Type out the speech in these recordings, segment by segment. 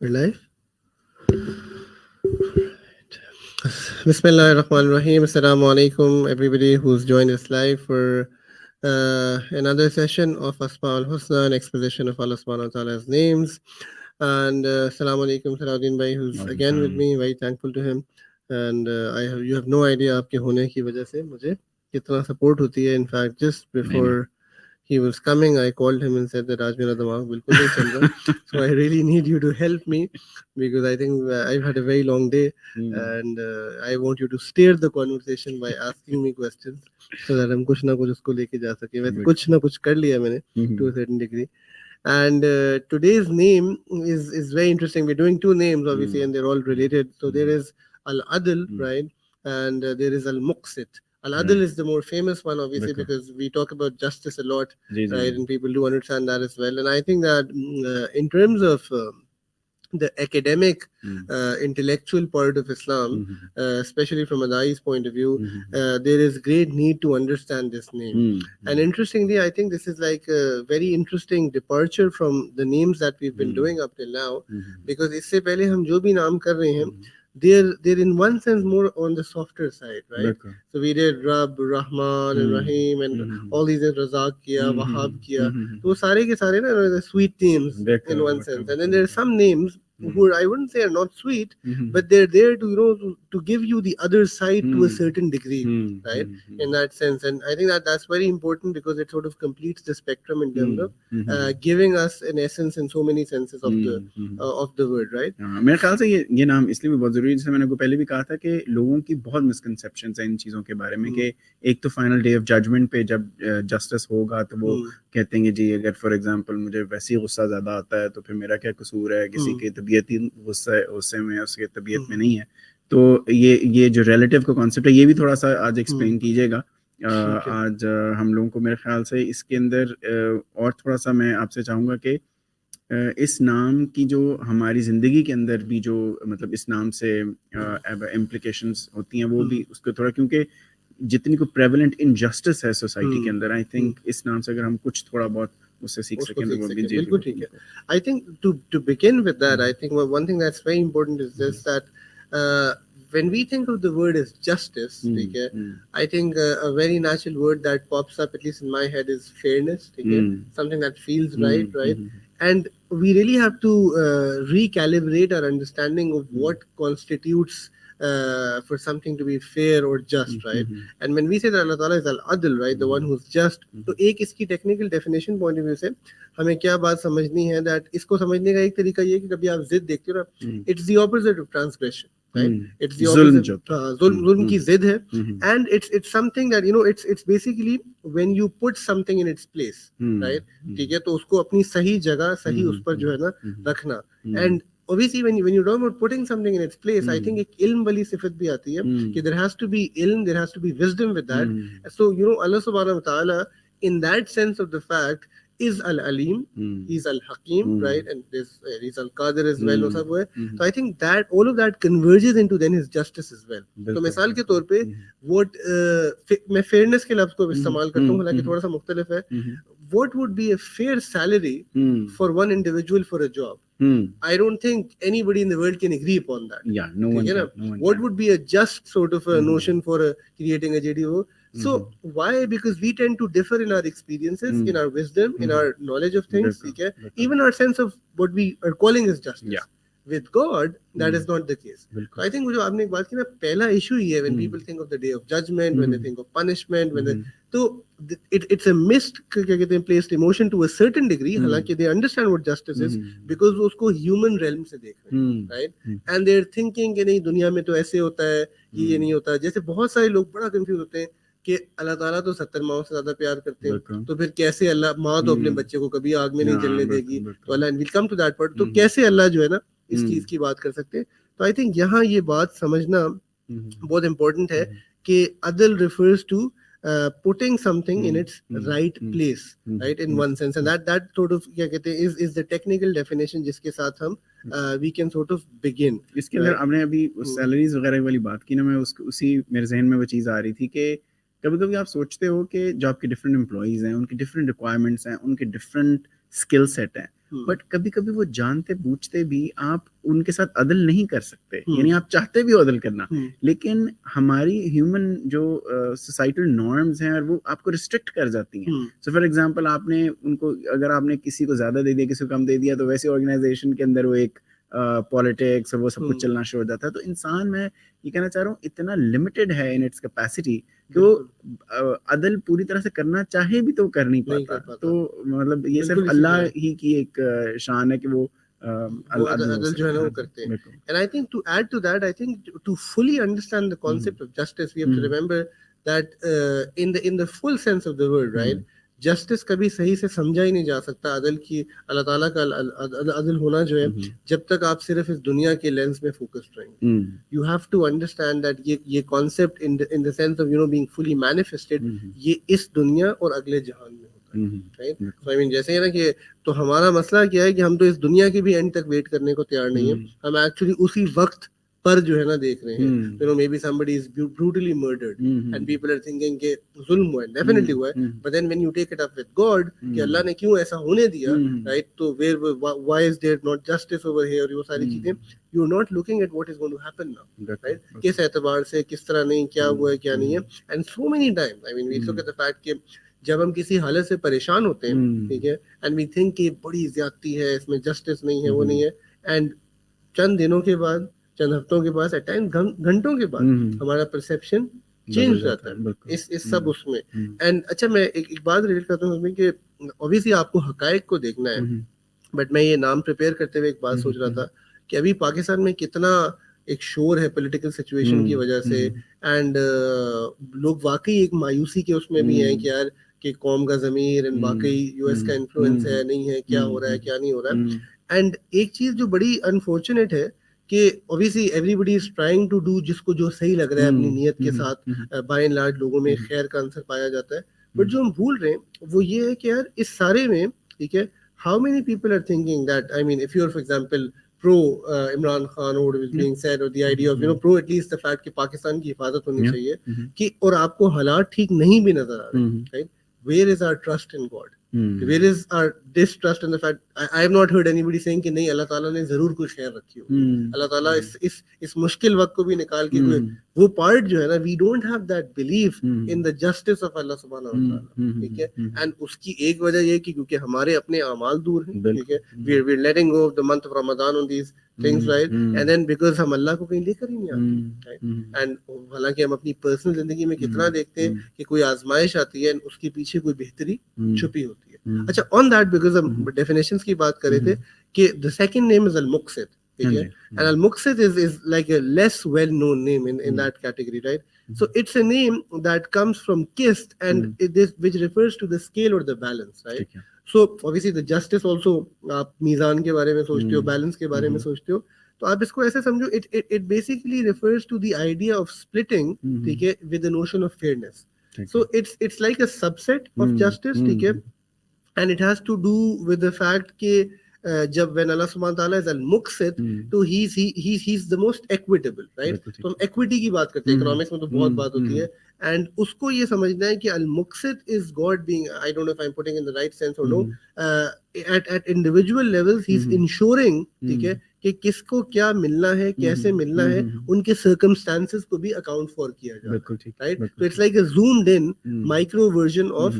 We're live. Bismillahirrahmanirrahim. Assalamu alaikum, everybody who's joined us live for another session of Asma al Husna, an exposition of Allah SWT names. And Assalamu alaikum, Salahuddin Bhai, who's again with me. Very thankful to him. And you have no idea आपके होने की वजह से मुझे कितना support होती है. In fact, just before he was coming, I called him and said that आज मेरा दिमाग बिल्कुल नहीं चल रहा. So I really need you to help me because I think I've had a very long day and I want you to steer the conversation by asking me questions so that हम कुछ ना कुछ उसको लेके जा सके. वैसे कुछ ना कुछ कर लिया मैंने to a certain degree. And today's name is very interesting. We're doing two names obviously and they're all related. So there is Al-Adal, right? And there is Al-Muqsit. Al-Adal is the more famous one, obviously, because we talk about justice a lot, right? And people do understand that as well. And I think that in terms of the academic, intellectual part of Islam, especially from Adai's point of view, there is great need to understand this name. And interestingly, I think this is like a very interesting departure from the names that we've been doing up till now, because इससे पहले हम जो भी नाम कर रहे हैं, they're in one sense more on the softer side, right? So we did Rab, Rahman, and Rahim, and all these Razak kiya, Wahab kiya. So सारे के सारे ना the sweet names in one sense, and then there are some names who I wouldn't say are not sweet, but they're there to to give you the other side to a certain degree, right? In that sense, and I think that that's very important because it sort of completes the spectrum in terms of giving us an essence in so many senses of the word, right? मेरे ख्याल से ये नाम इसलिए भी बहुत ज़रूरी है, जैसे मैंने को पहले भी कहा था कि लोगों की बहुत मिसकंसेप्शंस हैं इन चीज़ों के बारे में कि एक तो फाइनल डे ऑफ जजमेंट पे जब जस्टिस होगा तो वो कहते हैं कि जी अगर फॉर एग्जांपल मुझे वैसे ही गुस्सा ज़्यादा आता है तो फिर मेरा क्या कसूर है, किसी की तबीयत ही गुस्से में उसकी तबीयत में नहीं है. तो ये जो रिलेटिव का कॉन्सेप्ट है ये भी थोड़ा सा आज एक्सप्लेन कीजिएगा. आज हम लोगों को मेरे ख्याल से इसके अंदर और थोड़ा सा मैं आपसे चाहूँगा कि इस नाम की जो हमारी ज़िंदगी के अंदर भी जो मतलब इस नाम से इम्प्लिकेशंस होती हैं वो भी उसको थोड़ा, क्योंकि जितनी को प्रेवलेंट इनजस्टिस है सोसाइटी के अंदर, आई थिंक इस नाम से अगर हम कुछ थोड़ा बहुत उससे सीख सकें तो वो भी बिल्कुल ठीक है. I think to begin with that, I think one thing that's very important is this, that when we think of the word as justice, I think a very natural word that pops up, at least in my head, is fairness. Something that feels right? And we really have to recalibrate our understanding of what constitutes for something to be fair or just, right? And when we say that Allah Ta'ala is Al-Adl, right, the one who's just, तो एक इसकी technical definition point of view से हमें क्या बात समझनी है, that इसको समझने का एक तरीका ये है कि कभी आप जिद देखते हो ना, it's the opposite of transgression. Right? It's the opposite. Zulm की जिद है, and it's something that it's basically when you put something in its place, right? ठीक है, तो उसको अपनी सही जगह सही उस पर जो है ना रखना. And obviously when you talk about putting something in its place, I think एक इल्म वाली सिफत भी आती है कि there has to be ilm, there has to be wisdom with that. So Allah SWT in that sense of the fact is Al-Alim, he's Al-Hakim, right? And he's Al-Qadir as well. So I think that all of that converges into then his justice as well. तो मिसाल के तौर पे what मैं fairness के लफ्ज़ को इस्तेमाल करता हूँ, हालांकि थोड़ा सा मुख्तलिफ है. What would be a fair salary for one individual for a job? I don't think anybody in the world can agree upon that. Yeah, no one can. What would be a just sort of a notion for creating a JDO? So why? Because we tend to differ in our experiences, in our wisdom, in our knowledge of things, even our sense of what we are calling as justice. Yeah. With God, that is not the case. So I think जो आपने एक बात की ना, पहला issue ही है when people think of the day of judgment, when they think of punishment, when they तो it's a missed क्या कहते हैं placed emotion to a certain degree. हालांकि they understand what justice is because वो उसको human realm से देख रहे हैं, right? And they're thinking कि नहीं दुनिया में तो ऐसे होता है, ये नहीं होता. जैसे बहुत सारे लोग बड़ा confused होते हैं कि अल्लाह ताला तो 70 माओं से ज्यादा प्यार करते हैं, तो फिर कैसे अल्लाह माँ तो अपने बच्चे को कभी आग में नहीं जलने देगी, तो Allah will come to that part, तो कैसे अल्लाह जो है ना इस चीज की बात कर सकते हैं. तो आई थिंक यहाँ ये बात समझना बहुत इम्पोर्टेंट है कि अदल refers to putting something in its right place, right, in one sense, and that sort of क्या कहते हैं is the technical definition जिसके साथ हम we can sort of begin. इसके अंदर आपने अभी सैलरीज वगैरह वाली बात की ना, मैं उसी मेरे जहन में वो चीज़ आ रही थी कि कभी-कभी आप सोचते हो कि जो आपके डिफरेंट एम्प्लॉइज हैं उनकी डिफरेंट रिक्वायरमेंट्स हैं, उनके डिफरेंट स्किल सेट हैं, बट कभी कभी वो जानते बूझते भी आप उनके साथ अदल नहीं कर सकते, यानी आप चाहते भी हो अदल करना, लेकिन हमारी ह्यूमन जो सोसाइटल नॉर्म्स हैं और वो आपको रिस्ट्रिक्ट कर जाती हैं। सो फॉर एग्जांपल आपने उनको, अगर आपने किसी को ज्यादा दे दिया किसी को कम दे दिया, तो वैसे ऑर्गेनाइजेशन के अंदर वो एक पॉलिटिक्स और वो सब कुछ चलना शुरू हो जाता है। तो इंसान, मैं ये कहना चाह रहा हूँ, इतना लिमिटेड है इन इट्स कैपेसिटी कि वो अदल पूरी तरह से करना चाहे भी तो कर नहीं पाता। तो मतलब ये सिर्फ अल्लाह ही की एक शान है कि वो अदल जो है ना वो करते हैं। And I think to add to that, I think to fully understand the concept of justice, we have to remember that in the full sense of the word, right? Justice कभी सही से समझा ही नहीं जा सकता अदल की, अल्लाह ताला का अदल होना जो है, जब तक आप सिर्फ इस दुनिया के लेंस में फोकस्ड रहेंगे। You have to understand that ये concept in the sense of being fully manifested, ये इस दुनिया और अगले जहान में होता है, राइट? सो आई मीन जैसे है ना कि तो हमारा मसला क्या है कि हम तो इस दुनिया के भी एंड तक वेट करने को तैयार नहीं है, हम एक्चुअली उसी वक्त पर जो है ना देख रहे हैं, you know, maybe somebody is brutally murdered and people are thinking कि जुल्म हुआ है, definitely हुआ है, but then when you take it up with God कि अल्लाह ने क्यों ऐसा होने दिया, right? तो why is there not justice over here, ये सारी चीजें, you are not looking at what is going to happen now, right? किस एतबार से, किस तरह नहीं, क्या हुआ है, क्या नहीं है, and so many times, I mean, we look at the fact कि जब हम किसी हालत से परेशान होते हैं, ठीक है, and we think कि बड़ी ज्यादती है, इसमें justice नहीं है, वो नहीं है, and चंद दिनों के बाद, चंद हफ्तों के बाद, एट टाइम घंटों के बाद हमारा परसेप्शन चेंज हो जाता है इस सब उसमें। एंड अच्छा, मैं एक बात रिलेट करता हूँ उसमें कि ऑब्वियसली आपको हकायक को देखना है, बट मैं ये नाम प्रिपेयर करते हुए एक बात सोच रहा था कि अभी पाकिस्तान में कितना एक शोर है पॉलिटिकल सिचुएशन की वजह से, एंड लोग वाकई एक मायूसी के उसमें भी हैं कि यार कि कौम का ज़मीर एंड वाकई यूएस का इन्फ्लुएंस है नहीं है, क्या हो रहा है क्या नहीं हो रहा है। एंड एक चीज़ जो बड़ी अनफॉर्चुनेट है कि obviously everybody is trying to do जिसको जो सही लग रहा है अपनी नीयत के साथ, बाय एंड लार्ज लोगों में खैर का आंसर पाया जाता है, बट जो हम भूल रहे हैं वो ये है कि यार इस सारे में, ठीक है, how many people are thinking that, I mean if you are for example pro Imran Khan or what is being said, or the idea of pro at least the fact कि पाकिस्तान की हिफाजत होनी चाहिए, कि और आपको हालात ठीक नहीं भी नजर आ रहे, right? Where is our trust in God? Where is our distrust in the fact? I have not heard anybody saying कि नहीं अल्लाह ताला ने जरूर कुछ खैर रखी हो, अल्लाह ताला इस मुश्किल वक्त को भी निकाल के कोई वो पार्ट जो है ना, we don't have that belief in the justice of Allah subhanahu wa ta'ala, ठीक है, and उसकी एक वजह ये कि क्योंकि हमारे अपने अमाल दूर हैं, ठीक है, we're letting go of the month of Ramadan on these things, right? And then because हम अल्लाह को कहीं लेकर ही नहीं आते, right? And हालांकि हम अपनी पर्सनल जिंदगी में कितना देखते हैं कि कोई आजमाइश आती है उसके पीछे कोई बेहतरी छुपी होती है। अच्छा, on that, because हम definitions की बात कर रहे थे कि the second name is al-muqsit, ठीक है, and al-muqsit is like a less well known name in that category, right? So it's a name that comes from kist, and it is which refers to the scale or the balance, right? So obviously the justice also, आप मीज़ान के बारे में सोचते हो, balance के बारे में सोचते हो, तो आप इसको ऐसे समझो, it basically refers to the idea of splitting, ठीक है, with the notion of fairness. So it's like a subset of justice, ठीक है, and it has to do with the fact कि जब when Allah subhanahu wa ta'ala is al-muqsit, तो he's the most equitable, right? तो हम equity की बात करते हैं, economics में तो बहुत बात होती है, and उसको ये समझना है कि al-muqsit is God being, I don't know if I'm putting in the right sense or no, at individual levels he's ensuring, ठीक है, कि किसको क्या मिलना है, कैसे मिलना है, उनके circumstances को भी account for किया जाता है, right? So it's like a zoomed in micro version of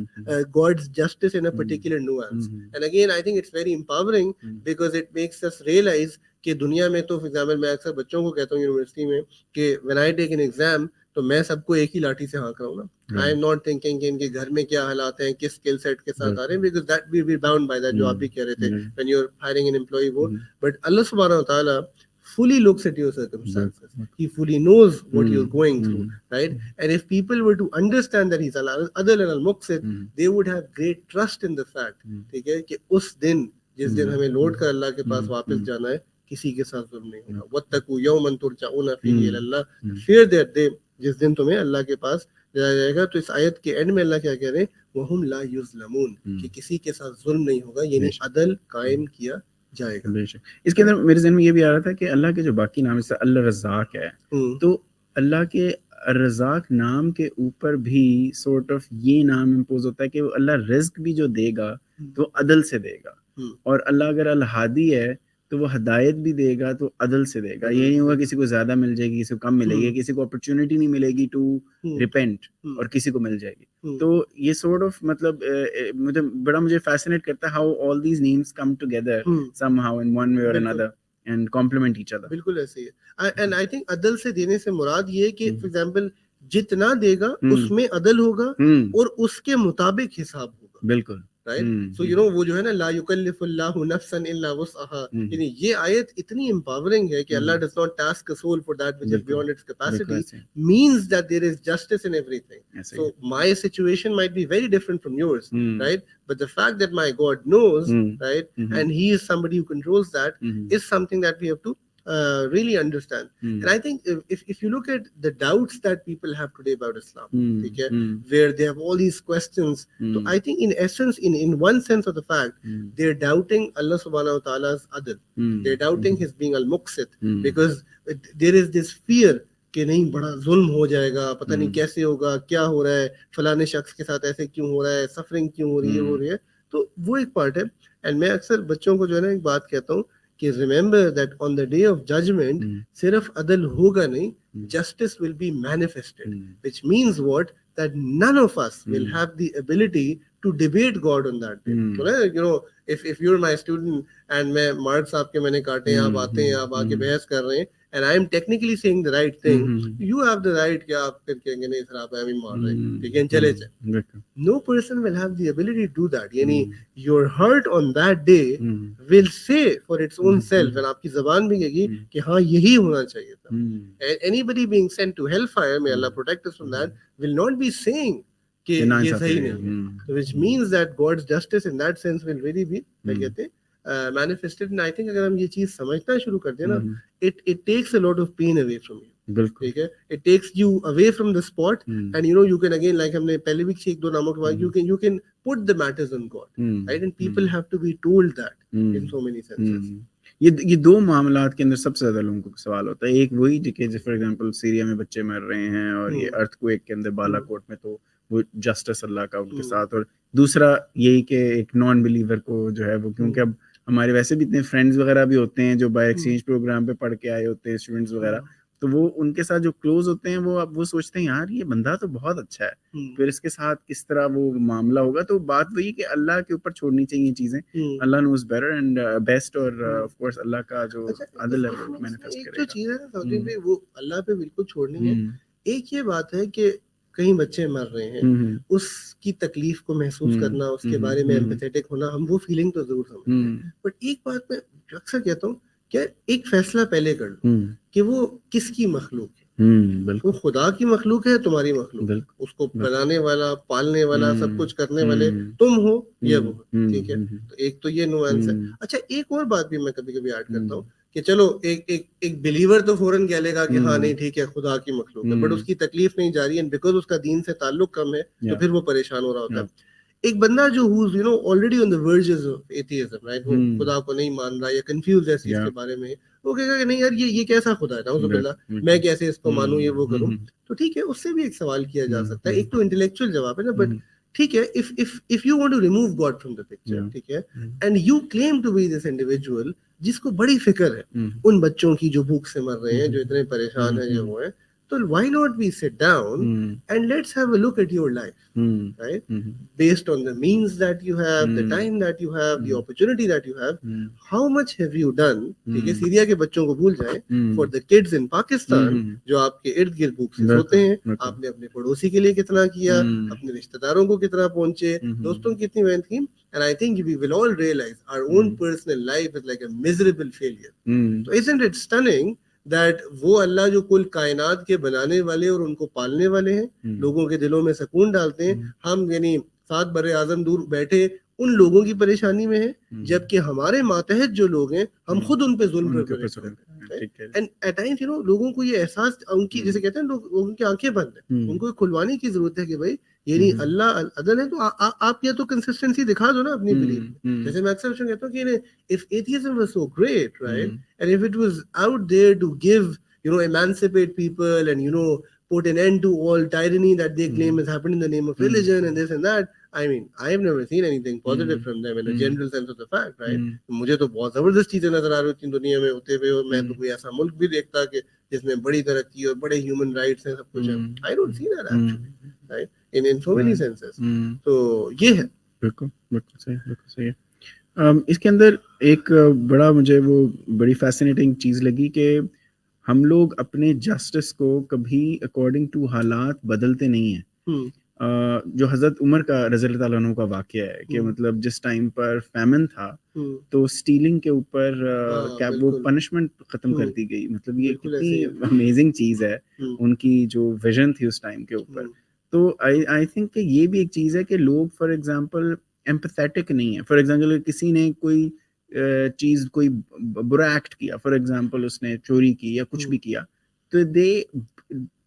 God's justice in a particular nuance. And again, I think it's very empowering because it makes us realize कि दुनिया में तो, for example, मैं अक्सर बच्चों को कहता हूँ यूनिवर्सिटी में कि when I take an exam, तो मैं सबको एक ही लाठी से हाँक रहा हूँ ना, आई एम नॉट थिंकिंग कि इनके घर में क्या हालात हैं, किस स्किल सेट के साथ आ रहे हैं, because that we bound by that, जो आप भी कह रहे थे when you are hiring an employ board, but Allah सुब्हानहू व तआला fully looks at your circumstances. He fully knows what you're going through, right? And if people were to understand that he's Adal and al-Muqsit, they would have great trust in the fact, ठीक है, कि उस दिन, जिस दिन हमें लौट कर अल्लाह के पास वापस जाना है, किसी के साथ जुल्म नहीं होगा। वत्तकू यौमन तुरजाऊना फीही इलल्लाह, fear that day, जिस दिन तुम्हें अल्लाह के पास जाया जाएगा। तो इस आयत के एंड में अल्लाह क्या कह रहे हैं, वहुम ला युज़लमून, कि किसी के साथ जुल्म नहीं होगा, यानी अदल कायम किया जाएगा। इसके अंदर मेरे ज़हन में ये भी आ रहा था कि अल्लाह के जो बाकी नाम, जैसे अल्लाह रज़ाक है, तो अल्लाह के रज़ाक नाम के ऊपर भी सॉर्ट ऑफ ये नाम इम्पोज होता है कि वो अल्लाह रिज़्क भी जो देगा तो अदल से देगा। और अल्लाह अगर अल-हादी है तो वो हिदायत भी देगा तो अदल से देगा। ये नहीं होगा किसी को ज्यादा मिल जाएगी, किसी को कम मिलेगी, किसी को अपॉर्चुनिटी नहीं मिलेगी टू रिपेंट और किसी को मिल जाएगी। तो ये सॉर्ट ऑफ मतलब बड़ा मुझे फैसिनेट करता है how all these names come together somehow in one way और another and complement each other. बिल्कुल ऐसे ही है। एंड आई थिंक अदल से देने से मुराद ये है कि फॉर एग्जांपल जितना देगा उसमें अदल होगा और उसके मुताबिक हिसाब होगा। बिल्कुल राइट। सो वो जो है ना ला युकल्लिफुल्लाहु नफ्सन इल्ला वुसअहा, यानी ये आयत इतनी एम्पावरिंग है कि Allah does not task a soul for that which is beyond its capacity, means that there is justice in everything. So my situation might be very different from yours, right, but the fact that my God knows, right, and he is somebody who controls that is something that we have to really understand. And I think if you look at the doubts that people have today about Islam, okay, where they have all these questions, so I think in essence, in one sense of the fact, they're doubting Allah SWT adl, they're doubting his being al-muqsit, because there is this fear कि नहीं बड़ा जुल्म हो जाएगा, पता नहीं कैसे होगा, क्या हो रहा है, फलाने शख्स के साथ ऐसे क्यों हो रहा है, सफरिंग क्यों हो रही है। तो वो एक पार्ट है। एंड मैं अक्सर बच्चों को जो है ना एक बात कहता हूँ कि remember that on the day of judgment सिर्फ अदल होगा नहीं, justice will be manifested, which means what, that none of us will have the ability to debate God on that day. You know if you are my student and मैं Mark साहब के मैंने काटे, आप आते हैं, आप आके बहस कर रहे हैं, and I am technically saying the right thing, you have the right कि आप फिर कहेंगे नहीं सर आप एमी मार रहे हैं, ठीक है, चले जाए। No person will have the ability to do that. यानी your heart on that day will say for its own self, and आपकी जबान भी कहेगी कि हाँ यही होना चाहिए था। And anybody being sent to hellfire, may Allah protect us from that, will not be saying कि ये सही नहीं है, which means that God's justice in that sense will really be, क्या कहते हैं, manifested. And I think अगर हम ये चीज समझना शुरू कर दें ना, it takes a lot of pain away from you. ठीक है, it takes you away from the spot, and you can again, like हमने पहले भी एक दो नामों के बाद, you can put the matters on God, right, and people have to be told that in so many senses. ये दो मामलात के अंदर सबसे ज्यादा लोगों को सवाल होता है। एक वही जो फॉर एग्जांपल सीरिया में बच्चे मर रहे हैं, और ये अर्थक्वेक के अंदर बालाकोट में, तो वो जस्टिस अल्लाह का उनके साथ, और दूसरा यही कि एक नॉन बिलीवर को जो है वो, क्योंकि अब हमारे वैसे भी इतने फ्रेंड्स वगैरह भी होते हैं जो बाय एक्सचेंज प्रोग्राम पे पढ़ के आए होते हैं, स्टूडेंट्स वगैरह, तो वो उनके साथ जो क्लोज होते हैं वो सोचते हैं यार ये बंदा तो बहुत अच्छा है, फिर इसके साथ किस तरह वो मामला होगा। तो बात वही कि अल्लाह के ऊपर छोड़नी चाहिए चीजें, अल्लाह नोज बेटर एंड बेस्ट, और ऑफ कोर्स अल्लाह का जो अदल है वो मैनिफेस्ट करेगा। एक जो चीज है ना सऊदी पे, वो अल्लाह पे बिल्कुल छोड़नी है। एक ये बात है कि कहीं बच्चे मर रहे हैं, उसकी तकलीफ को महसूस करना, उसके बारे में एम्पैथेटिक होना, हम वो फीलिंग तो जरूर समझते हैं, बट एक बात मैं अक्सर कहता हूँ कि एक फैसला पहले कर लो कि वो किसकी मखलूक है। वो खुदा की मखलूक है, तुम्हारी मखलूक है, उसको बनाने वाला, पालने वाला, सब कुछ करने वाले तुम हो या वो, ठीक है। तो एक तो ये नुआंस है। अच्छा, एक और बात भी मैं कभी कभी ऐड करता हूँ कि चलो एक बिलीवर तो फौरन कह लेगा कि हाँ नहीं ठीक है खुदा की मखलूक है, बट उसकी तकलीफ नहीं जा रही है, बिकॉज उसका दीन से ताल्लुक कम है, तो फिर वो परेशान हो रहा होता है। एक बंदा जो already on the voyages of atheism, right, वो खुदा को नहीं मान रहा या कंफ्यूज है इस चीज के बारे में, वो कहेगा कि नहीं यार ये कैसा खुदा है, नाउज़ुबिल्लाह, मैं कैसे इसको मानूं, ये वो करूं। तो ठीक है, उससे भी एक सवाल किया जा सकता है। एक तो इंटेलेक्चुअल जवाब है ना, बट ठीक है, if you want to remove God from the picture, ठीक है, and you claim to be this individual जिसको बड़ी फिक्र है उन बच्चों की जो भूख से मर रहे हैं, जो इतने परेशान हैं, जो वो है, तो why not we sit down and let's have a look at your life, right, based on the means that you have, the time that you have, the opportunity that you have, how much have you done, ठीक है, Syria के बच्चों को भूल जाए, for the kids in Pakistan जो आपके इर्द गिर्द भूख से सोते हैं, आपने अपने पड़ोसी के लिए कितना किया, अपने रिश्तेदारों को कितना पहुंचे, दोस्तों की कितनी मेहनत की, and I think we will all realize our own personal life is like a miserable failure. So isn't it stunning that वो अल्लाह जो कुल कायनात के बनाने वाले और उनको पालने वाले हैं, लोगों के दिलों में सुकून डालते हैं, हम यानी 7 बरे आज़म दूर बैठे उन लोगों की परेशाानी में है, जबकि हमारे मातहत जो लोग हैं हम खुद उन पे जुल्म करते हैं। एंड एट टाइम्स लोगों को ये एहसास, उनकी जैसे कहते हैं लोगों की आंखें बंद है, उनको खुलवाने की जरूरत है कि भाई ये नहीं अल्लाह अदल है, तो आप ये तो कंसिस्टेंसी दिखा दो ना अपनी बिलीफ में। जैसे मैं अक्सर कहता हूँ कि if atheism was so great, right, and if it was out there to give emancipate people and put an end to all tyranny that they claim has happened in the name of religion and this and that, I mean, I have never seen anything positive from them in a general sense of the fact, right? मुझे तो बहुत जबरदस्त चीजें नजर आ रही थी दुनिया में होते हुए, और मैं तो कोई ऐसा मुल्क भी देखता कि जिसमें बड़ी तरक्की और बड़े ह्यूमन राइट्स हैं, सब कुछ है. I don't see that actually, right? In so many senses. तो ये है. बिल्कुल सही है. इसके अंदर एक बड़ा मुझे वो बड़ी फैसिनेटिंग चीज लगी कि हम लोग अपने जस्टिस को कभी अकॉर्डिंग टू हालात बदलते नहीं हैं. जो हजरत उमर का रज़ी अल्लाह ताला अन्हु का वाकया है कि मतलब जिस टाइम पर फैमिन था तो स्टीलिंग के ऊपर क्या वो पनिशमेंट खत्म कर दी गई. मतलब ये कितनी अमेजिंग चीज है उनकी जो विजन थी उस टाइम के ऊपर. तो आई थिंक कि ये भी एक चीज है कि लोग फॉर एग्जांपल एम्पैथेटिक नहीं है. फॉर एग्जांपल किसी ने कोई चीज कोई बुरा एक्ट किया, फॉर एग्जांपल उसने चोरी की या कुछ भी किया, तो दे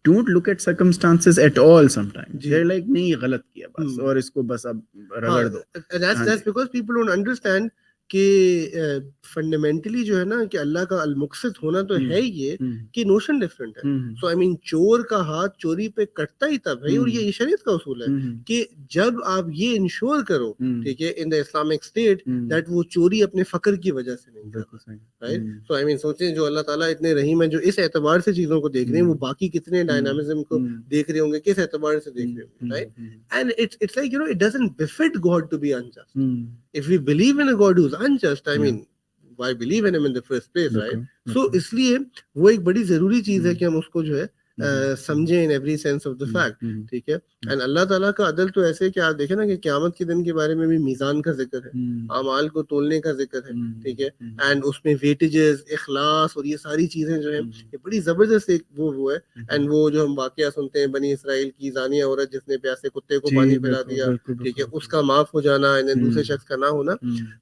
don't look at circumstances at all sometimes. They're like नहीं ये गलत किया बस और इसको बस अब रगड़ दो. That's because people don't understand कि फंडामेंटली जो है ना कि अल्लाह का अलमुक़सित होना तो है ये कि नोशन डिफरेंट है. सो आई मीन चोर का हाथ चोरी पे कटता ही तब है, और ये शरीयत का उसूल है कि जब आप ये इंश्योर करो, ठीक है, in the Islamic state, that वो चोरी अपने फकर की वजह से नहीं करता, राइट? सो आई मीन सोचें जो अल्लाह ताला इतने रहीम है, जो इस एतबार से चीजों को देख रहे हैं, वो बाकी कितने डायनामिज्म को देख रहे होंगे, किस एतबार से देख रहे होंगे, right? And it's like, you know, it doesn't befit God to be unjust. If we believe in a God who's unjust, I mean, why believe in him in the first place, right? So इसलिए वो एक बड़ी जरूरी चीज है कि हम उसको जो है समझें in every sense of the fact, ठीक है? एंड अल्लाह ताला का अदल तो ऐसे कि आप देखें ना कि क़यामत के दिन के बारे में भी मीज़ान का जिक्र है, अमाल को तोलने का जिक्र है, ठीक है? एंड उसमें वेटेजेस, इखलास और ये सारी चीजें जो हैं, ये बड़ी जबरदस्त एक वो है. एंड वो जो हम वाकया सुनते हैं बनी इसराइल की जानिया औरत जिसने प्यासे कुत्ते को पानी पिला दिया, ठीक है, उसका माफ हो जाना एंड दूसरे शख्स का ना होना,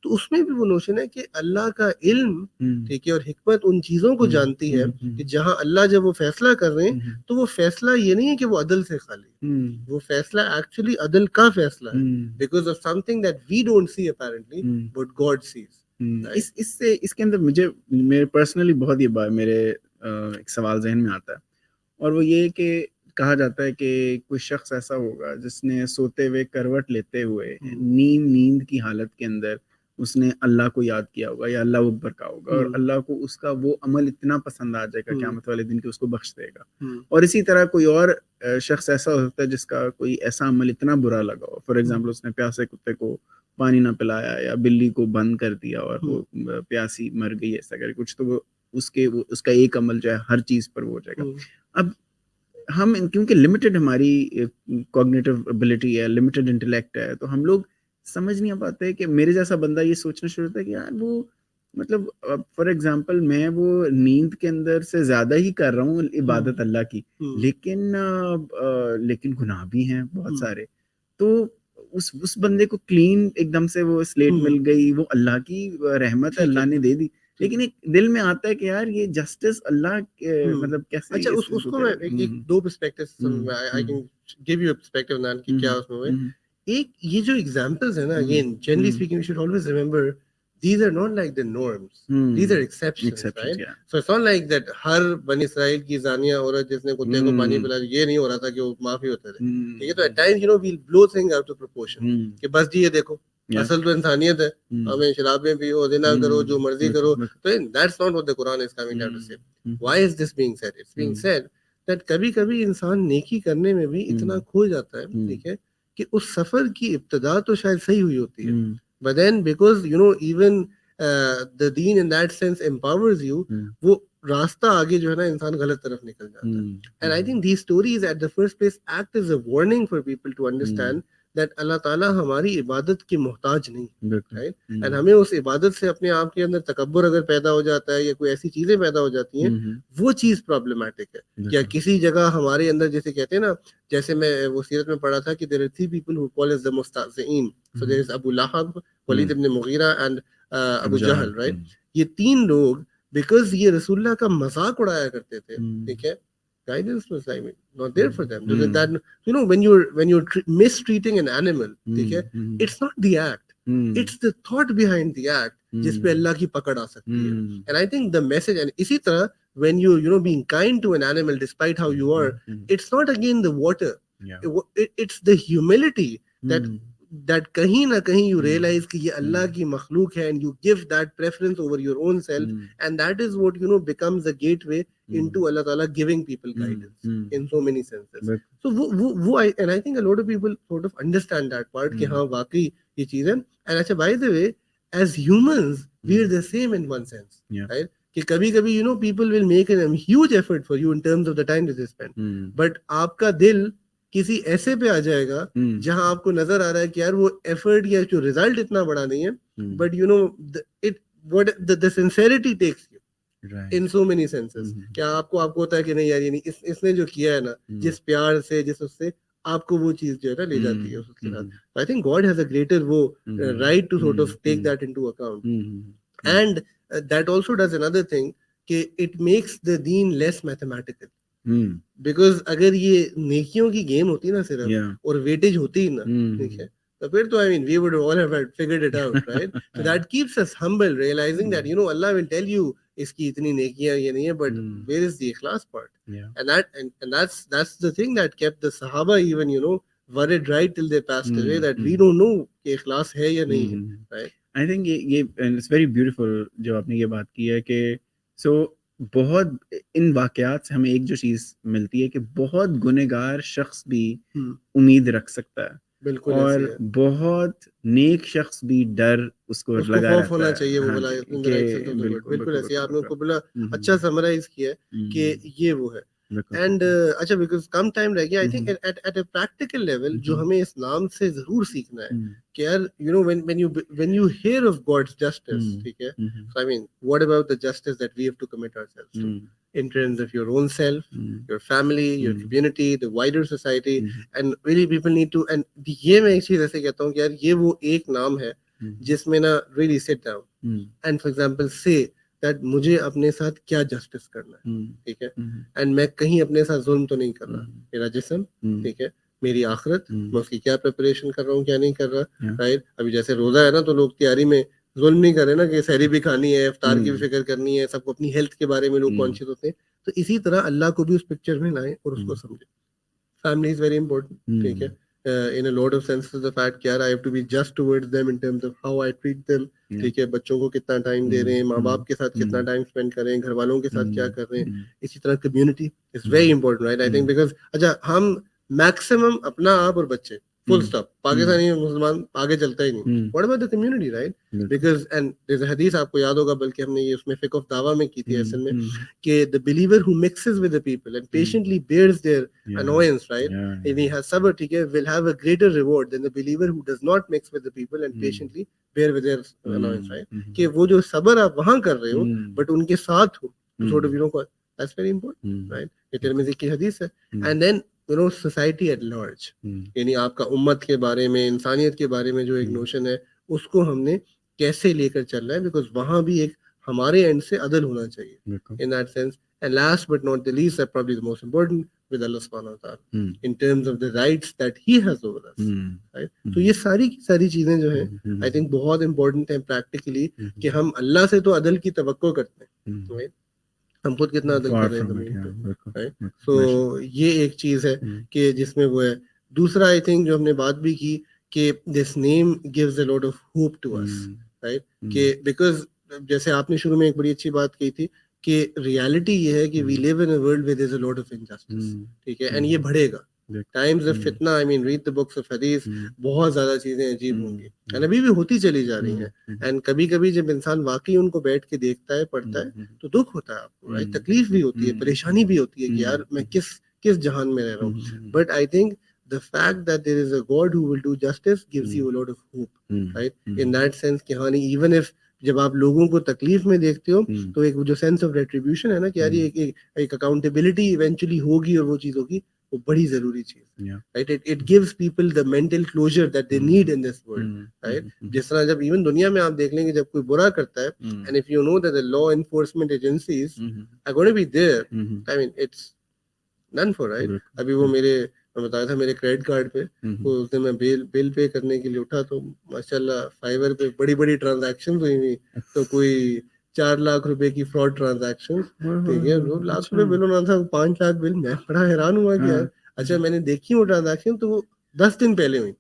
तो उसमें भी वो नोशन है कि अल्लाह का इल्म, ठीक है, और हिकमत उन चीजों को जानती है कि जहां अल्लाह जब वो फैसला कर रहे हैं तो वो फैसला ये नहीं है कि वो अदल से खाली, वो फैसला एक्चुअली अदल का फैसला है, because of something that we don't see apparently but God sees. इससे इसके अंदर मेरे पर्सनली बहुत ये बात मेरे एक सवाल जहन में आता है, और वो ये कि कहा जाता है कि कोई शख्स ऐसा होगा जिसने सोते हुए करवट लेते हुए नींद की हालत के अंदर उसने अल्लाह को याद किया होगा या अल्लाह अकबर का होगा, और अल्लाह को उसका वो अमल इतना पसंद आ जाएगा क़यामत वाले दिन कि उसको बख्श देगा. और इसी तरह कोई और शख्स ऐसा हो सकता है जिसका कोई ऐसा अमल इतना बुरा लगा हो, फॉर एग्जांपल उसने प्यासे कुत्ते को पानी ना पिलाया या बिल्ली को बंद कर दिया और वो प्यासी मर गई, ऐसा करके कुछ, तो वो उसका एक अमल जो है हर चीज पर वो हो जाएगा. अब हम क्योंकि लिमिटेड हमारी कॉग्निटिव एबिलिटी है, लिमिटेड इंटेलेक्ट है, तो हम लोग समझ नहीं आ पाते कि मेरे जैसा बंदा ये सोचना शुरू होता है कि यार वो मतलब फॉर एग्जांपल मैं वो नींद के अंदर से ज्यादा ही कर रहा हूँ इबादत अल्लाह की, लेकिन गुनाह भी हैं बहुत सारे. तो उस बंदे को क्लीन एकदम से वो स्लेट मिल गई, वो अल्लाह की रहमत है, अल्लाह ने दे दी, लेकिन एक दिल में आता है कि यार ये जस्टिस अल्लाह मतलब कैसे. अच्छा, उसको मैं एक दो perspective I can give you a perspective ना कि क्या उसमें हुआ. एक ये जो एग्जांपल्स है ना, again generally speaking we should always remember these are not like the norms, these are exceptions, right? Yeah. So it's not like that हर बनी इसराइल की जानिया औरत जिसने कुत्ते को पानी पिलाया, ये नहीं हो रहा था कि वो माफी होते थे, ठीक है? तो at times, you know, we'll blow things out of proportion कि बस जी ये देखो असल तो इंसानियत है, हमें शराबें पियो, जिना करो, जो मर्जी करो. तो that's not what the Quran is coming down to say. Why is this being said? It's being said that कभी-कभी इंसान नेकी करने में भी इतना खो जाता है, ठीक है, कि उस सफर की इब्तिदा तो शायद सही हुई होती है, but then because you know even the deen in that sense empowers you, वो रास्ता आगे जो है ना इंसान गलत तरफ निकल जाता है. And I think these stories at the first place act as a warning for people to understand that अल्लाह ताला हमारी इबादत की मोहताज नहीं, राइट? एंड हमें उस इबादत से अपने आप के अंदर तकब्बुर अगर पैदा हो जाता है या कोई ऐसी चीजें पैदा हो जाती हैं, वो चीज प्रॉब्लमैटिक है. या किसी जगह हमारे अंदर, जैसे कहते हैं ना, जैसे मैं वो सीरत में पढ़ा था कि there are three people who call as the मुस्ताज़ीन. So there is Abu Lahab, Walid ibn Mughira and Abu Jahl, right? ये तीन लोग बिकॉज ये रसूलुल्लाह का मजाक उड़ाया करते थे, ठीक है, guidance was not there for them. That, you know, when you're mistreating an animal, ठीक है, it's not the act, it's the thought behind the act जिस पे अल्लाह की पकड़ आ सकती है. And I think the message, and इसी तरह when you know being kind to an animal despite how you are, it's not again the water, it's the humility that that कहीं ना कहीं you realize कि ये अल्लाह की मखलूक है, and you give that preference over your own self, and that is what becomes a gateway into Allah Ta'ala giving people guidance in so many senses. So वो I think a lot of people sort of understand that part कि हाँ वाकई ये चीज है. And अच्छा, by the way, as humans we are the same in one sense, right? कि कभी कभी people will make a huge effort for you in terms of the time that they spend, but आपका दिल किसी ऐसे पे आ जाएगा जहां आपको नजर आ रहा है कि यार वो एफर्ट या जो रिजल्ट इतना बड़ा नहीं है, but it what the sincerity takes you in so many senses. क्या आपको होता है कि नहीं यार, ये नहीं, इसने जो किया है ना, जिस प्यार से, जिस उससे आपको वो चीज जो है ना ले जाती है उसके साथ. I think God has a greater वो right to sort of take that into account. And that also does another thing कि इट मेक्स द दीन लेस मैथमेटिकल. बिकॉज अगर ये नेकियों की गेम होती ना सिर्फ, और वेटेज होती ना, ठीक है, तो फिर तो I mean we would all have figured it out, right? So that keeps us humble, realizing that Allah will tell you इसकी इतनी नेकियां ये नहीं है, बट वेयर इज द इखलास part? And that's the thing that kept the sahaba even worried right till they passed away, that we don't know कि इखलास है या नहीं है, right? I think ये it's very beautiful जो आपने ये बात की है कि so बहुत इन वाकयात से हमें एक जो चीज मिलती है कि बहुत गुनहगार शख्स भी उम्मीद रख सकता है, बिल्कुल, और बहुत नेक शख्स भी डर उसको लगा रहता होना है. चाहिए, वो बोला बिल्कुल ऐसे आपने उसको बोला, अच्छा समराइज किया है कि ये वो है. एंड अच्छा, बिकॉज कम टाइम रह गया, I think at a practical level जो हमें इस नाम से जरूर सीखना है कि यार when you hear of God's justice, ठीक है, so I mean what about the justice that we have to commit ourselves to in terms of your own self, your family, your community, the wider society, and really people need to, and ये मैं एक चीज ऐसे कहता हूँ कि यार ये वो एक नाम है जिसमें ना really sit down and for example say that मुझे अपने साथ क्या जस्टिस करना है, ठीक है, एंड मैं कहीं अपने साथ जुल्म तो नहीं कर रहा. मेरा जिस्म, ठीक है, मेरी आखिरत, मैं उसकी क्या प्रिपरेशन कर रहा हूँ, क्या नहीं कर रहा, राइट? अभी जैसे रोजा है ना, तो लोग तैयारी में जुल्म नहीं कर रहे ना कि सहरी भी खानी है, इफ्तार की भी फिक्र करनी है, सबको अपनी हेल्थ के बारे में लोग कॉन्शियस होते हैं. तो इसी तरह अल्लाह को भी उस पिक्चर में लाएं और उसको समझें. Family is very important, ठीक है, in a lot of senses, the fact कि यार I have to be just towards them in terms of how I treat them, ठीक है, बच्चों को कितना टाइम दे रहे हैं, माँ बाप के साथ कितना टाइम स्पेंड कर रहे हैं, घर वालों के साथ क्या कर रहे हैं. इसी तरह community is very important, right? I think because अच्छा, हम मैक्सिमम अपना आप और बच्चे, फुल स्टॉप, पाकिस्तानी मुसलमान आगे चलता ही नहीं. What about the community, right? Because and there is a हदीस, आपको याद होगा, बल्कि हमने ये उसमें फिक्र ऑफ दावा में की थी असल में, कि the believer who mixes with the people and patiently bears their annoyance, right? If he has sabr, ठीक है, will have a greater reward than the believer who does not mix with the people and patiently bear with their annoyance, right? कि वो जो सब्र आप वहां कर रहे हो बट उनके साथ हो, sort of that's very important, right? ये तिरमिज़ी की हदीस है. And then society at large, यानी आपका उम्मत के बारे में, इंसानियत के बारे में जो एक नोशन है, उसको हमने कैसे लेकर चल रहा है, बिकॉज वहां भी एक हमारे एंड से अदल होना चाहिए in that sense. And last but not the least, probably the most important, with Allah SWT in terms of the rights that He has over us, right? तो ये सारी की सारी चीजें जो हैं, I think बहुत important हैं practically, कि हम अल्लाह से तो अदल की तवक्को करते हैं, right? हम खुद कितना अदल कर रहे हैं जमीन पे, right? So ये एक चीज है कि जिसमें वो है. दूसरा आई थिंक जो हमने बात भी की कि this name gives a lot of hope to us, right? कि बिकॉज जैसे आपने शुरू में एक बड़ी अच्छी बात कही थी कि रियलिटी ये है कि we live in a world with is a lot of injustice, ठीक है, एंड ये बढ़ेगा. टाइम्स ऑफ फितना, I mean read the books of हदीस, बहुत ज्यादा चीजें अजीब होंगी एंड अभी भी होती चली जा रही हैं. एंड कभी कभी जब इंसान वाकई उनको बैठ के देखता है, पढ़ता है, तो दुख होता है आपको, राइट? तकलीफ भी होती है, परेशानी भी होती है कि यार मैं किस जहान में रह रहा हूँ. But I think the fact that there is a God who will do justice gives you a lot of hope, right? In that sense कि हाँ नहीं, even if जब आप लोगों को तकलीफ में देखते हो, तो एक जो सेंस ऑफ रेट्रीब्यूशन है ना कि यार ये एक अकाउंटेबिलिटी इवेंचुअली होगी और वो चीज होगी, वो बड़ी जरूरी चीज, right? It gives people the mental closure that they need in this world, right? जिस तरह जब इवन दुनिया में आप देख लेंगे, जब कोई बुरा करता है, and if you know that the law enforcement agencies are going to be there, I mean it's none for, right? अभी वो मैं बताया था मेरे क्रेडिट कार्ड पे, तो उस दिन मैं बिल पे करने के लिए उठा, तो माशाल्लाह फाइवर पे बड़ी बड़ी ट्रांजैक्शन हुई हुई, तो कोई 4 लाख रुपए की फ्रॉड ट्रांजैक्शन, ठीक है, 2 लाख रुपए बिल होना था, 5 लाख बिल. मैं बड़ा हैरान हुआ कि यार, अच्छा मैंने देखी वो ट्रांजैक्शन, तो वो 10 दिन पहले हुई,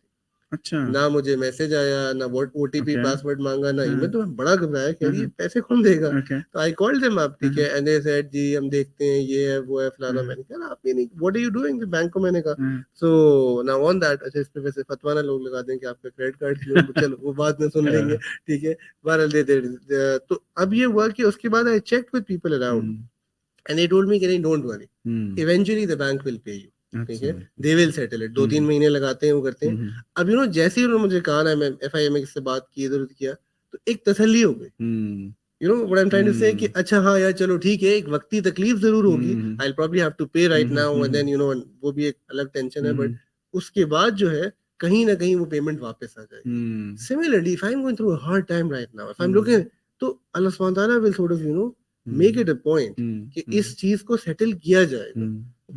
अच्छा ना मुझे मैसेज आया, ना OTP okay पासवर्ड मांगा, ना ईमेल। हाँ तो मैं बड़ा घबराया कि यार ये हाँ पैसे कौन देगा। okay तो आई कॉल्ड देम अप, ठीक है, हाँ एंड दे सेड जी हम देखते हैं, ये है वो है फलाना। हाँ मैंने कहा आप ये नहीं, what are you doing bank को, मैंने कहा। हाँ सो नाउ ऑन दैट, अच्छा इस पे वैसे फतवा ना लोग लगा दें कि आपका क्रेडिट कार्ड क्यों, चलो वो बात में सुन लेंगे, ठीक है। बहरहाल दे तो अब ये हुआ कि उसके बाद I check with people around and they told me कि नहीं don't worry, eventually the bank will pay you, ठीक है, दे विल सेटल इट। 2-3 महीने लगाते हैं, वो करते हैं। अब जैसे ही उन्होंने मुझे कहा ना, मैं FIA में किससे बात की, इधर उधर किया, तो एक तसल्ली हो गई। What I am trying to say कि अच्छा हाँ यार चलो ठीक है, एक वक्ती तकलीफ जरूर होगी, I will probably have to pay right now and then वो भी एक अलग टेंशन है, बट उसके बाद जो है कहीं ना कहीं वो पेमेंट वापस आ जाएगी। Similarly if I am going through a hard time right now, if I am looking, तो अल्लाह सुब्हान तआला will sort of make it a point कि इस चीज को सेटल किया जाएगा।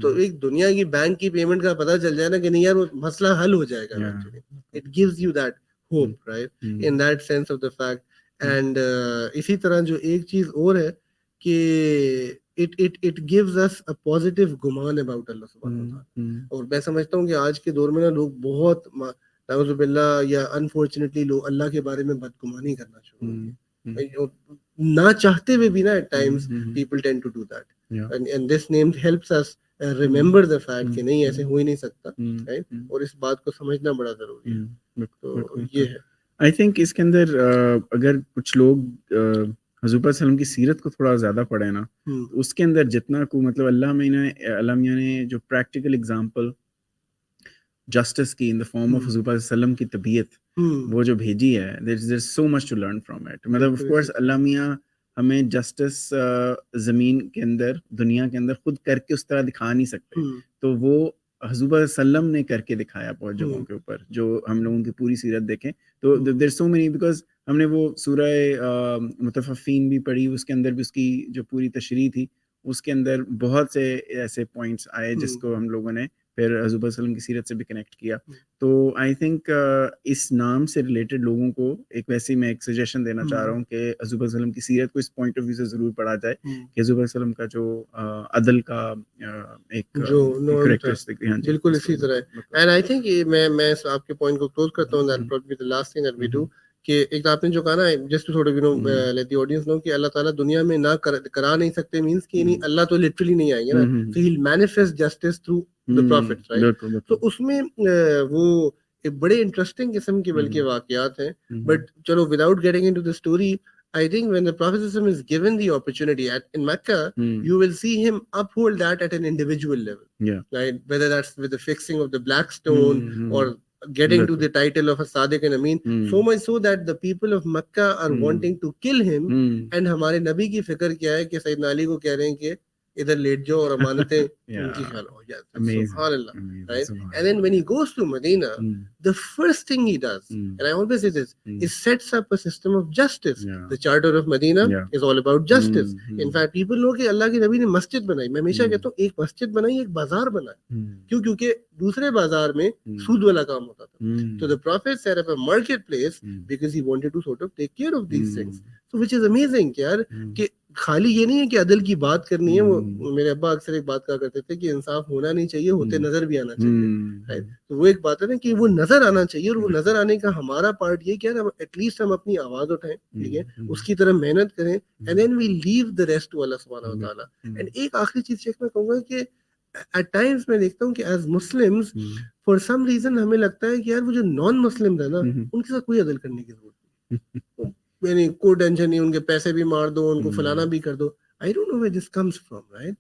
तो एक दुनिया की बैंक की पेमेंट का पता चल जाए ना कि नहीं यार वो मसला हल हो जाएगा eventually, it gives you that hope, right, in that sense of the fact. And इसी तरह जो एक चीज और है कि it gives us a positive गुमान अबाउट अल्लाह सुब्हानहू व तआला। और मैं समझता हूँ कि आज के दौर में ना लोग बहुत नाउज़ुबिल्लाह या अनफॉर्चुनेटली लोग अल्लाह के बारे में बदगुमानी करना शुरू हो गए, ना चाहते हुए भी ना, at times people tend to do that, and this name helps us remember the fact कि नहीं ऐसे हो ही नहीं सकता, राइट, और इस बात को समझना बड़ा जरूरी है। तो ये है। आई थिंक इसके अंदर अगर कुछ लोग हजूर सल्लम की सीरत को थोड़ा ज़्यादा पढ़े ना, तो उसके अंदर जितना को मतलब अल्लाह मियाँ ने जो प्रैक्टिकल एग्जांपल जस्टिस की इन द फॉर्म ऑफ हजूर सल्लम की तबीयत वो जो भेजी है, there is so much to learn from it. मतलब ऑफ कोर्स अल्लाह मियाँ हमें जस्टिस ज़मीन के अंदर, दुनिया के अंदर खुद करके उस तरह दिखा नहीं सकते, तो वो हजूर सल्लम ने करके दिखाया बहुत जगहों के ऊपर। जो हम लोगों की पूरी सीरत देखें तो देयर सो मेनी, बिकॉज हमने वो सूरह मुतफ़फ़ीन भी पढ़ी, उसके अंदर भी उसकी जो पूरी तशरीह थी, उसके अंदर बहुत से ऐसे पॉइंट्स आए जिसको हम लोगों ने फिर हजूर सल्लम की सीरत से भी कनेक्ट किया। तो आई थिंक इस नाम से रिलेटेड लोगों को एक वैसे मैं एक सजेशन देना चाह रहा हूँ कि हजूर सल्लम की सीरत को इस पॉइंट ऑफ व्यू से ज़रूर पढ़ा जाए कि हजूर सल्लम का जो अदल का एक जो कैरेक्टरिस्टिक, बिल्कुल इसी तरह है। एंड आई थिंक मैं आपके पॉइंट को क्लोज करता हूँ, that probably the last thing that we do, कि एक तो आपने जो कहा ना, जस्ट टू थोड़ा लेट द ऑडियंस नो कि अल्लाह ताला दुनिया में ना करा नहीं सकते, मींस कि नहीं अल्लाह तो लिटरली नहीं आएंगे ना, तो he will manifest justice through the profits, right. तो उसमें वो एक बड़े इंटरेस्टिंग किस्म के बल्कि वाकयात हैं, बट चलो without getting into the story, I think when the Prophet is given the opportunity in Mecca, you will see him uphold that at an individual level. Yeah. Right? Whether that's with the fixing of the black stone or getting to the title of a Sadiq and Amin. So much so that the people of Mecca are wanting to kill him. And हमारे नबी की फिक्र क्या है कि सैयदना अली को कह रहे हैं कि इधर लेट जाओ और अमानतें उनकी ख्याल हो जाए। Subhanallah. Right? And then when he goes to Medina, the first thing he does, and I always say this, is sets up a system of justice. The Charter of Medina is all about justice. In fact, people know कि अल्लाह के नबी ने मस्जिद बनाई। मैं हमेशा कहता हूँ एक मस्जिद बनाई, एक बाजार बनाया। क्यों? क्योंकि दूसरे बाजार में सूद वाला काम होता था। So the Prophet set up a marketplace because he wanted to sort of take care of these things. So which is amazing कि यार कि खाली ये नहीं है कि अदल की बात करनी है। वो मेरे अब्बा अक्सर एक बात कहा करते थे कि इंसाफ होना नहीं चाहिए, होते नजर भी आना चाहिए। तो वो एक बात है ना कि वो नजर आना चाहिए, और वो नजर आने का हमारा पार्ट ये क्या है, एटलीस्ट हम अपनी आवाज उठाएं, ठीक है, उसकी तरह मेहनत करें, and then we leave the rest to Allah सुब्हानहू व तआला। एंड एक आखिरी चीज शेख मैं कहूंगा कि एट टाइम्स मैं देखता हूँ कि as Muslims for some reason हमें लगता है कि यार वो जो नॉन मुस्लिम है ना, उनके साथ कोई अदल करने की जरूरत नहीं, यानी कोई टेंशन नहीं, उनके पैसे भी मार दो, उनको फलाना भी कर दो। I don't know where this comes from, right.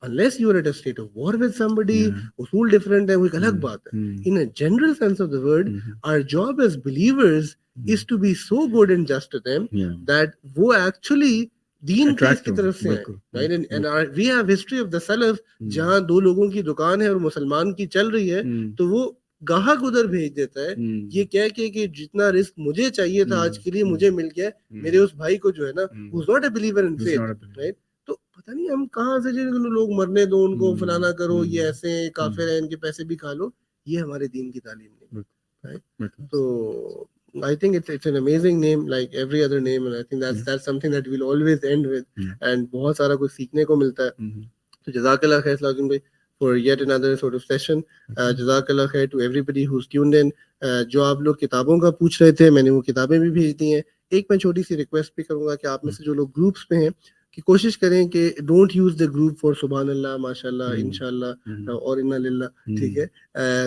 Unless you are at a state of war with somebody, उसूल डिफरेंट है, वो एक अलग बात है। In a general sense of the word, our job as believers is to be so good and just to them that वो actually दीन के इसकी तरफ से है, right? And we have history of the Salaf, जहाँ दो लोगों की दुकान है और मुसलमान की चल रही है, तो वो गाहक उधर भेज देता है ये कह के कि जितना रिस्क मुझे चाहिए था आज के लिए मुझे मिल गया, मेरे उस भाई को जो है ना, who's not a believer in faith, right? तो पता नहीं हम कहाँ से जिन लोग मरने दो, उनको फलाना करो, ये ऐसे काफिर है, इनके पैसे भी खा लो, ये हमारे दीन की तालीम नहीं, right? तो I think it's an amazing name like every other name, and I think that's something that we'll always end with, and बहुत सारा कुछ सीखने को मिलता है। तो जज़ाकल्लाह खैर सलाहुद्दीन भाई for yet another sort of session. Jazakallah khair to everybody who's tuned in. जो आप लोग किताबों का पूछ रहे थे, मैंने वो किताबें भी भेज दी हैं. एक मैं छोटी सी रिक्वेस्ट भी करूंगा कि आप में से जो लोग ग्रुप्स पे हैं कि कोशिश करें कि don't use the group for सुभान अल्लाह, माशाल्लाह, इंशाल्लाह और इन्ना लिल्लाह. ठीक है.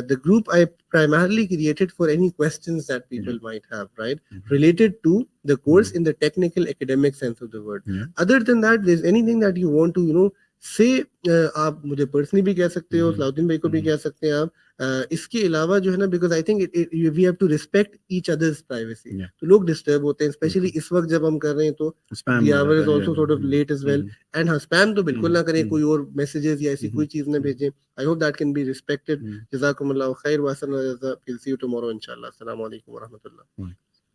The group I primarily created for any questions that people might have, right, related to the course in the technical academic sense of the word. Other than that, there's anything that you want to say, आप मुझे personally भी कह सकते हो, सलाउद्दीन भाई को भी कह सकते हैं आप. इसके अलावा जो है ना, because I think we have to respect each other's privacy. तो लोग डिस्टर्ब होते हैं, स्पेशली इस वक्त जब हम कर रहे हैं, तो the hour is also sort of late as well. And हाँ, स्पैम तो बिल्कुल ना करें, कोई और मैसेजेस या ऐसी कोई चीज ना भेजें. I hope that can be respected. जज़ाकुमुल्लाह खैर व अहसन. विल सी यू टुमारो इंशाल्लाह. अस्सलाम वालेकुम व रहमतुल्लाह.